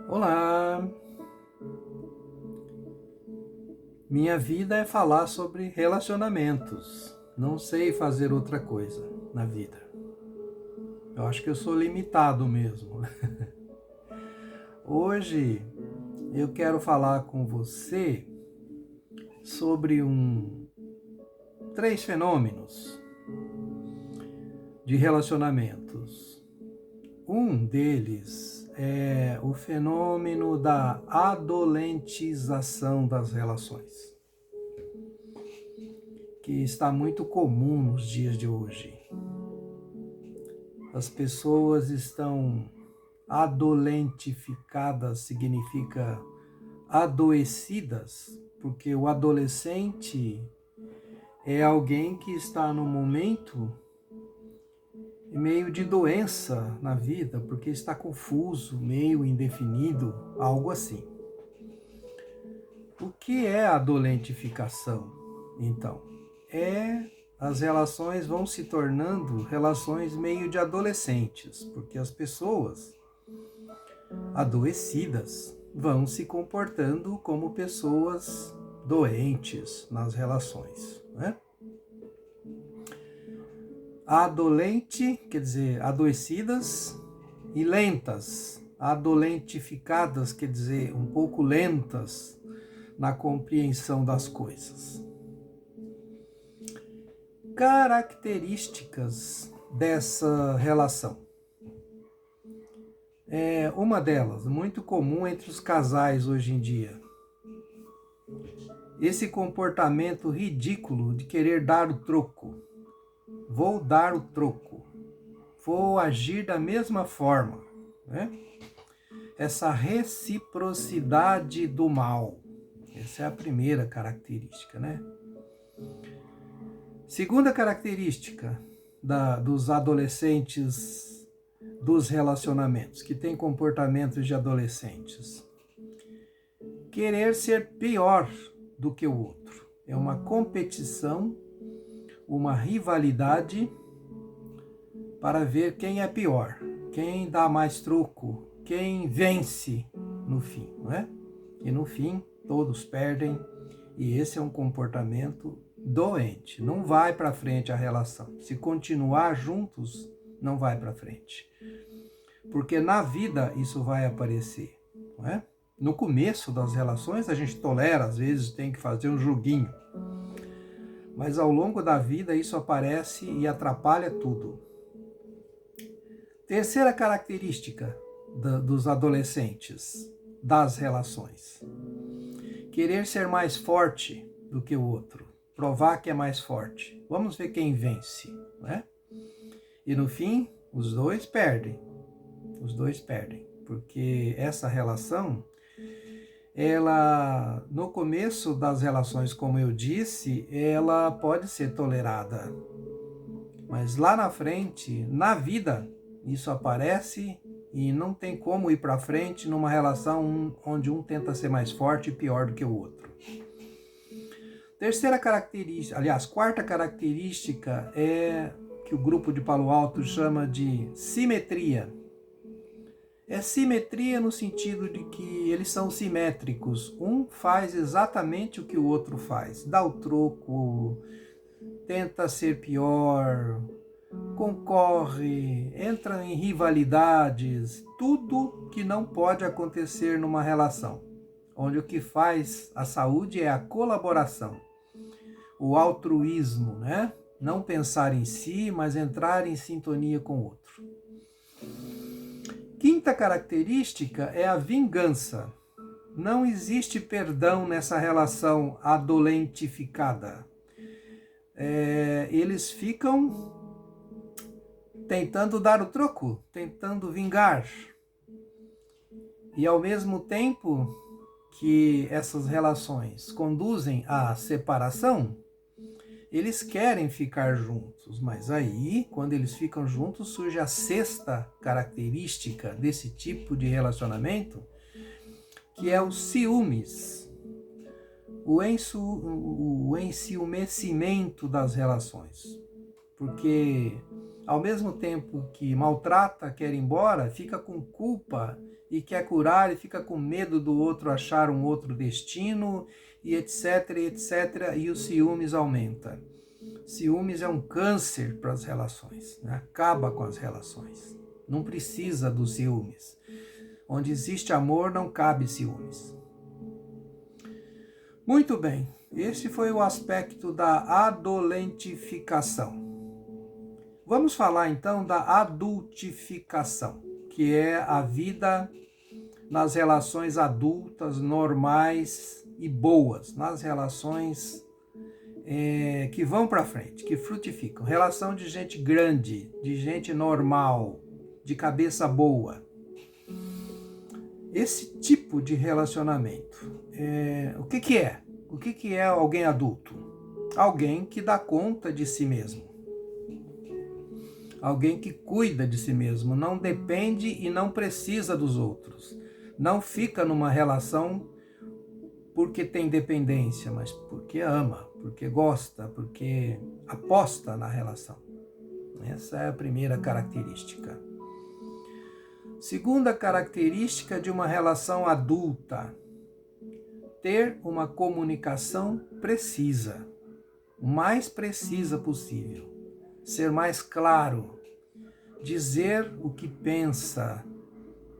Olá! Minha vida é falar sobre relacionamentos. Não sei fazer outra coisa na vida. Eu acho que eu sou limitado mesmo. Hoje eu quero falar com você sobre três fenômenos de relacionamentos. Um deles é o fenômeno da adolescentização das relações, que está muito comum nos dias de hoje. As pessoas estão adolentificadas, significa adoecidas, porque o adolescente é alguém que está no momento meio de doença na vida, porque está confuso, meio indefinido, algo assim. O que é a adolentificação, então? As relações vão se tornando relações meio de adolescentes, porque as pessoas adoecidas vão se comportando como pessoas doentes nas relações, né? Adolente, quer dizer, adoecidas, e lentas. Adolentificadas, quer dizer, um pouco lentas na compreensão das coisas. Características dessa relação. Uma delas, muito comum entre os casais hoje em dia. Esse comportamento ridículo de querer dar o troco. Vou dar o troco. Vou agir da mesma forma, né? Essa reciprocidade do mal. Essa é a primeira característica, né? Segunda característica dos adolescentes dos relacionamentos, que têm comportamentos de adolescentes. Querer ser pior do que o outro. É uma competição, uma rivalidade para ver quem é pior, quem dá mais troco, quem vence no fim, não é? E no fim, todos perdem, e esse é um comportamento doente. Não vai para frente a relação. Se continuar juntos, não vai para frente. Porque na vida isso vai aparecer, não é? No começo das relações a gente tolera, às vezes tem que fazer um joguinho. Mas ao longo da vida isso aparece e atrapalha tudo. Terceira característica dos adolescentes das relações. Querer ser mais forte do que o outro. Provar que é mais forte. Vamos ver quem vence, né? E no fim, os dois perdem. Os dois perdem. Porque essa relação, ela, no começo das relações, como eu disse, ela pode ser tolerada. Mas lá na frente, na vida, isso aparece e não tem como ir para frente numa relação onde um tenta ser mais forte e pior do que o outro. Terceira característica, aliás, quarta característica é que o grupo de Palo Alto chama de simetria. É simetria no sentido de que eles são simétricos. Um faz exatamente o que o outro faz. Dá o troco, tenta ser pior, concorre, entra em rivalidades. Tudo que não pode acontecer numa relação. Onde o que faz a saúde é a colaboração. O altruísmo, né? Não pensar em si, mas entrar em sintonia com o outro. Quinta característica é a vingança. Não existe perdão nessa relação adolentificada. Eles ficam tentando dar o troco, tentando vingar. E ao mesmo tempo que essas relações conduzem à separação, eles querem ficar juntos, mas aí, quando eles ficam juntos, surge a sexta característica desse tipo de relacionamento, que é os ciúmes, o enciumecimento das relações. Porque ao mesmo tempo que maltrata, quer ir embora, fica com culpa e quer curar e fica com medo do outro achar um outro destino e etc, etc, e o ciúmes aumenta. Ciúmes é um câncer para as relações, né? Acaba com as relações. Não precisa dos ciúmes. Onde existe amor, não cabe ciúmes. Muito bem, esse foi o aspecto da adolentificação. Vamos falar então da adultificação, que é a vida nas relações adultas, normais e boas, nas relações que vão para frente, que frutificam. Relação de gente grande, de gente normal, de cabeça boa. Esse tipo de relacionamento, o que é? O que é alguém adulto? Alguém que dá conta de si mesmo. Alguém que cuida de si mesmo, não depende e não precisa dos outros. Não fica numa relação porque tem dependência, mas porque ama, porque gosta, porque aposta na relação. Essa é a primeira característica. Segunda característica de uma relação adulta: ter uma comunicação precisa, o mais precisa possível. Ser mais claro, dizer o que pensa.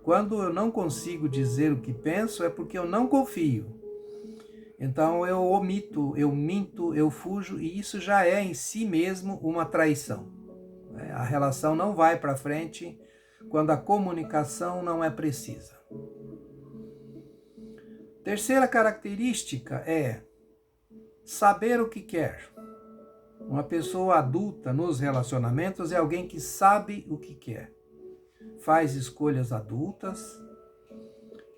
Quando eu não consigo dizer o que penso, é porque eu não confio. Então eu omito, eu minto, eu fujo, e isso já é em si mesmo uma traição. A relação não vai para frente quando a comunicação não é precisa. Terceira característica é saber o que quer. Uma pessoa adulta nos relacionamentos é alguém que sabe o que quer. Faz escolhas adultas.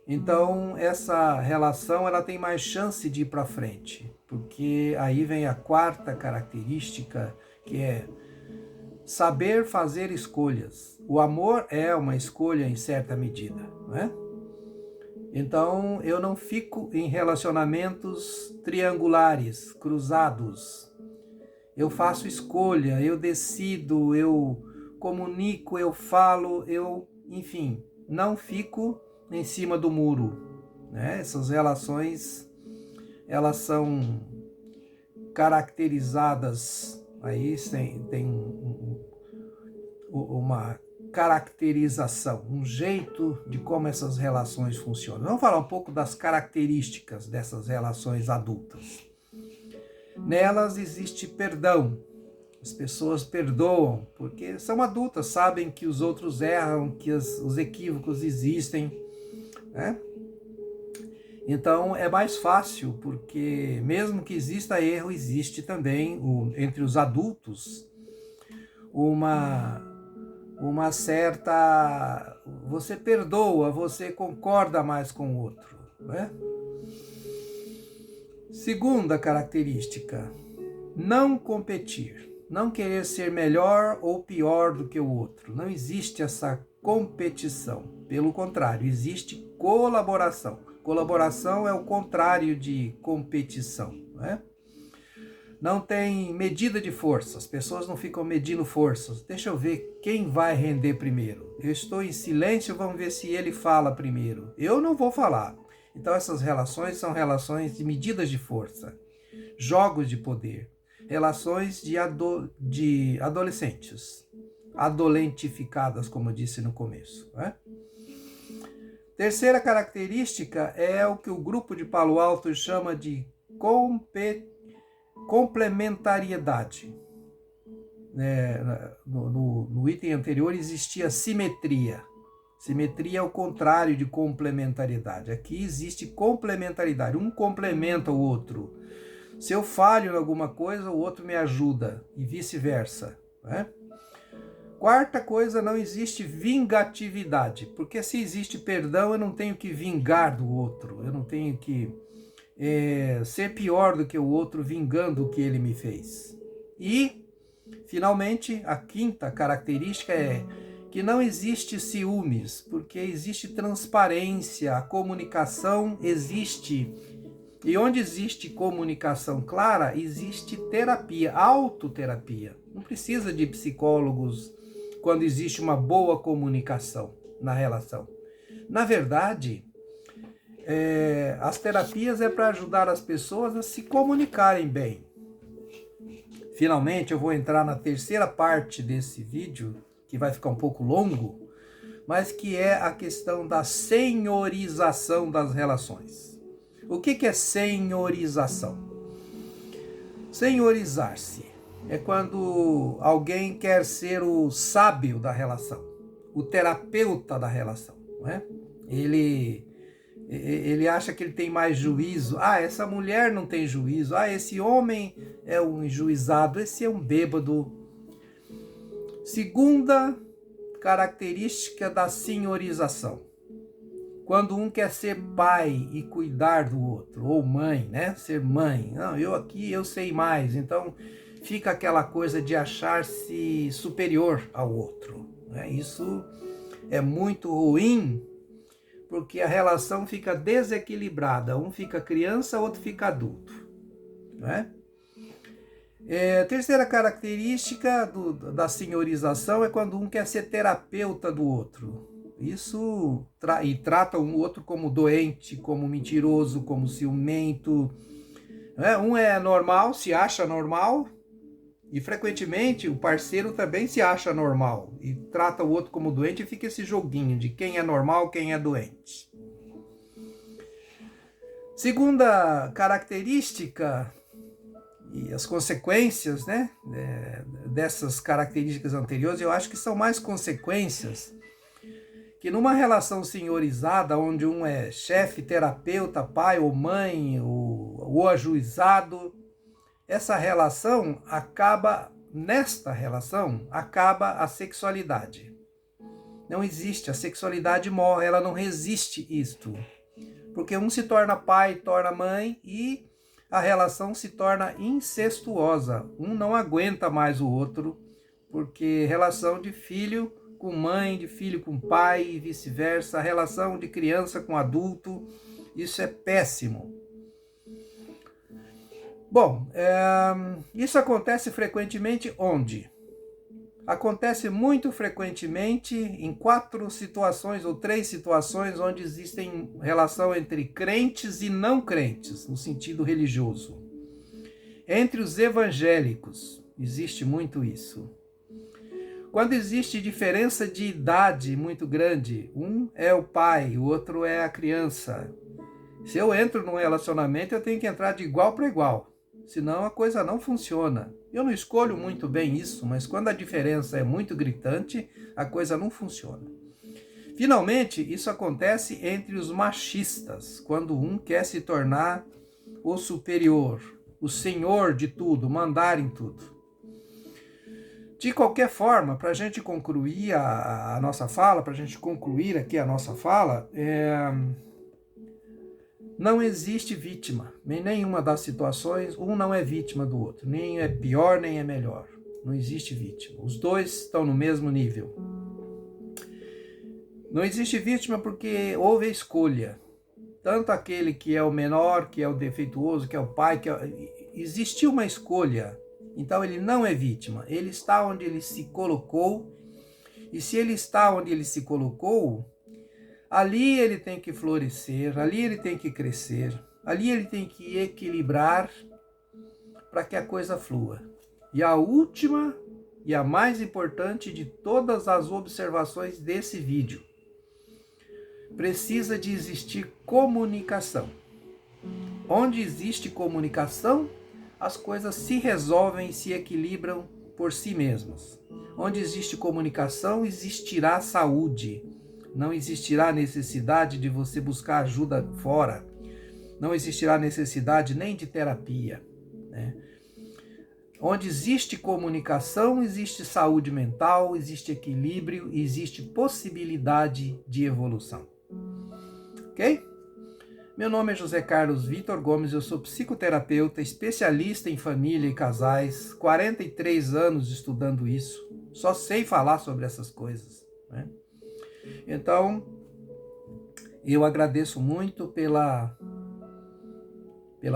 Então, essa relação ela tem mais chance de ir para frente, porque aí vem a quarta característica, que é saber fazer escolhas. O amor é uma escolha em certa medida, não é? Então, eu não fico em relacionamentos triangulares, cruzados. Eu faço escolha, eu decido, eu comunico, eu falo, enfim, não fico em cima do muro, né? Essas relações, elas são caracterizadas, aí tem uma caracterização, um jeito de como essas relações funcionam. Vamos falar um pouco das características dessas relações adultas. Nelas existe perdão. As pessoas perdoam porque são adultas, sabem que os outros erram, que os equívocos existem, né? Então é mais fácil, porque mesmo que exista erro, existe também entre os adultos uma certa... Você perdoa, você concorda mais com o outro, né? Segunda característica, não competir. Não querer ser melhor ou pior do que o outro. Não existe essa competição. Pelo contrário, existe colaboração. Colaboração é o contrário de competição, né? Não tem medida de força. As pessoas não ficam medindo forças. Deixa eu ver quem vai render primeiro. Eu estou em silêncio, vamos ver se ele fala primeiro. Eu não vou falar. Então essas relações são relações de medidas de força. Jogos de poder. Relações de adolescentes, adolentificadas, como eu disse no começo, né? Terceira característica é o que o grupo de Palo Alto chama de complementariedade. No item anterior existia simetria. Simetria é o contrário de complementariedade. Aqui existe complementaridade, um complementa o outro. Se eu falho em alguma coisa, o outro me ajuda, e vice-versa, né? Quarta coisa, não existe vingatividade, porque se existe perdão, eu não tenho que vingar do outro, eu não tenho que ser pior do que o outro vingando o que ele me fez. E, finalmente, a quinta característica é que não existe ciúmes, porque existe transparência, a comunicação existe. E onde existe comunicação clara, existe terapia, autoterapia. Não precisa de psicólogos quando existe uma boa comunicação na relação. Na verdade, as terapias é para ajudar as pessoas a se comunicarem bem. Finalmente, eu vou entrar na terceira parte desse vídeo, que vai ficar um pouco longo, mas que é a questão da senhorização das relações. O que é senhorização? Senhorizar-se é quando alguém quer ser o sábio da relação, o terapeuta da relação, não é? Ele acha que ele tem mais juízo. Essa mulher não tem juízo. Esse homem é um enjuizado. Esse é um bêbado. Segunda característica da senhorização. Quando um quer ser pai e cuidar do outro, ou mãe, né? Ser mãe. Não, eu sei mais. Então fica aquela coisa de achar-se superior ao outro, né? Isso é muito ruim, porque a relação fica desequilibrada. Um fica criança, outro fica adulto, né? A terceira característica da senhorização é quando um quer ser terapeuta do outro. Isso e trata um outro como doente, como mentiroso, como ciumento, né? Um é normal, se acha normal, e frequentemente o parceiro também se acha normal e trata o outro como doente, e fica esse joguinho de quem é normal, quem é doente. Segunda característica e as consequências, né, dessas características anteriores, eu acho que são mais consequências que numa relação senhorizada, onde um é chefe, terapeuta, pai ou mãe, ou ajuizado, nesta relação, acaba a sexualidade. Não existe, a sexualidade morre, ela não resiste isto. Porque um se torna pai, torna mãe e a relação se torna incestuosa. Um não aguenta mais o outro, porque relação de filho com mãe, de filho com pai e vice-versa, a relação de criança com adulto, isso é péssimo. Bom, isso acontece frequentemente onde? Acontece muito frequentemente em 4 situações ou 3 situações onde existem relação entre crentes e não crentes, no sentido religioso. Entre os evangélicos, existe muito isso. Quando existe diferença de idade muito grande, um é o pai, o outro é a criança. Se eu entro num relacionamento, eu tenho que entrar de igual para igual. Senão a coisa não funciona. Eu não escolho muito bem isso, mas quando a diferença é muito gritante, a coisa não funciona. Finalmente, isso acontece entre os machistas, quando um quer se tornar o superior, o senhor de tudo, mandar em tudo. De qualquer forma, para a gente concluir a nossa fala, para a gente concluir aqui a nossa fala, não existe vítima, em nenhuma das situações, um não é vítima do outro, nem é pior, nem é melhor. Não existe vítima, os dois estão no mesmo nível. Não existe vítima porque houve a escolha. Tanto aquele que é o menor, que é o defeituoso, que é o pai, existiu uma escolha. Então ele não é vítima, ele está onde ele se colocou, e se ele está onde ele se colocou, ali ele tem que florescer, ali ele tem que crescer, ali ele tem que equilibrar para que a coisa flua. E a última e a mais importante de todas as observações desse vídeo: precisa de existir comunicação. Onde existe comunicação, as coisas se resolvem e se equilibram por si mesmas. Onde existe comunicação, existirá saúde. Não existirá necessidade de você buscar ajuda fora. Não existirá necessidade nem de terapia, né? Onde existe comunicação, existe saúde mental, existe equilíbrio, existe possibilidade de evolução. Ok? Meu nome é José Carlos Vitor Gomes, eu sou psicoterapeuta, especialista em família e casais, 43 anos estudando isso, só sei falar sobre essas coisas, né? Então, eu agradeço muito pela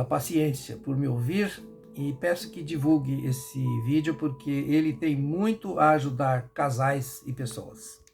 paciência, por me ouvir e peço que divulgue esse vídeo porque ele tem muito a ajudar casais e pessoas.